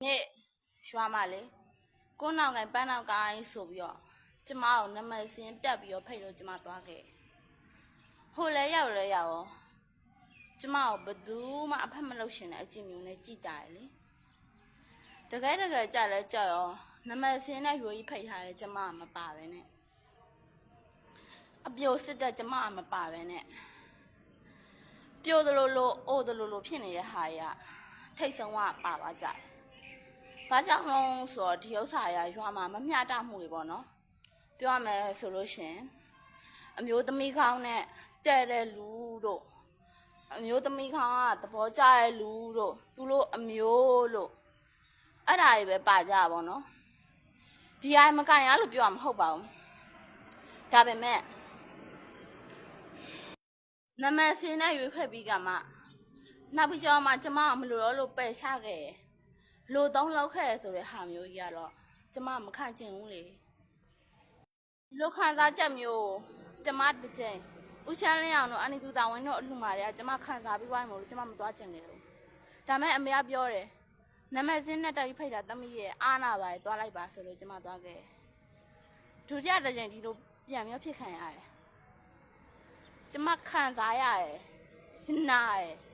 နေ့ရွာမှာလေကိုနောင်ကိုင်ပန်းနောင်ကိုင်းဆိုပြီးတော့ကျမကိုနမစင်းတက်ပြီးတော့ဖိတ်လို့ကျမသွားခဲ့ဟိုလဲရောက်လဲရောက်ရောကျမကိုဘသူမှအဖက်မလုပ်ရှင်တဲ့အကြည့်မျိုးနဲ့ကြည်ကြရလေတကယ်ကြလဲကြောက်ရောနမစင်းနဲ့ရွေးဖိတ်ထားတယ်ကျမကမပါပဲနဲ့အပြိုစစ်တဲ့ကျမကမပါပဲနဲ့ပြိုသလိုလိုအိုသလိုလိုဖြစ်နေတဲ့ဟာရထိတ်ဆုံးကပါသွားကြတယ်ဘာကြောင့်လဲဆိုတော့ဒီဥစ္စာရရွာမှာမမျှတမှုတွေပေါ့နော်ပြောရမယ်ဆိုလို့ရှင်အမျိုးသမီးကောင်းနဲ့တဲ့လူတို့အမျိုးသမီးကောင်းကသဘောကျတဲ့လူတို့သူတို့အမျိုးလို့အဲ့ဒါတွေပဲပါကြပါဘောနော်ဒီအိမ်မကန်ရလို့ပြောရမှာမဟုတ်ပါဘူးဒါပေမဲ့နမစင်းနဲ့ရွေးဖက်ပြီးကမှနောက်ပြီးကြောမှကျမမလို့တော့လို့ပယ်ချခဲ့လို့သုံးလောက်ခဲ့ဆိုတဲ့ဟာမျိုးကြီးကတော့ကျမမခံချင်ဘူးလေလူခံစားချက်မျိုးကျမတစ်ချိန်ဦးချမ်းလင်းအောင်တို့အနိသူတာဝန်တို့အလှမာတွေကကျမခံစားပြီးွားမို့လို့ကျမမသွားချင်ခဲ့ဘူးဒါမဲ့အမေကပြောတယ်နမစင်းနဲ့တိုက်ဖိတ်တာတမီးရဲ့အားနာပါသွားလိုက်ပါဆိုလို့ကျမသွားခဲ့ဒုတိယတစ်ချိန်ဒီလိုပြန်မျိုးဖြစ်ခံရတယ်ကျမခံစားရတယ်ရှင်းနာရတယ်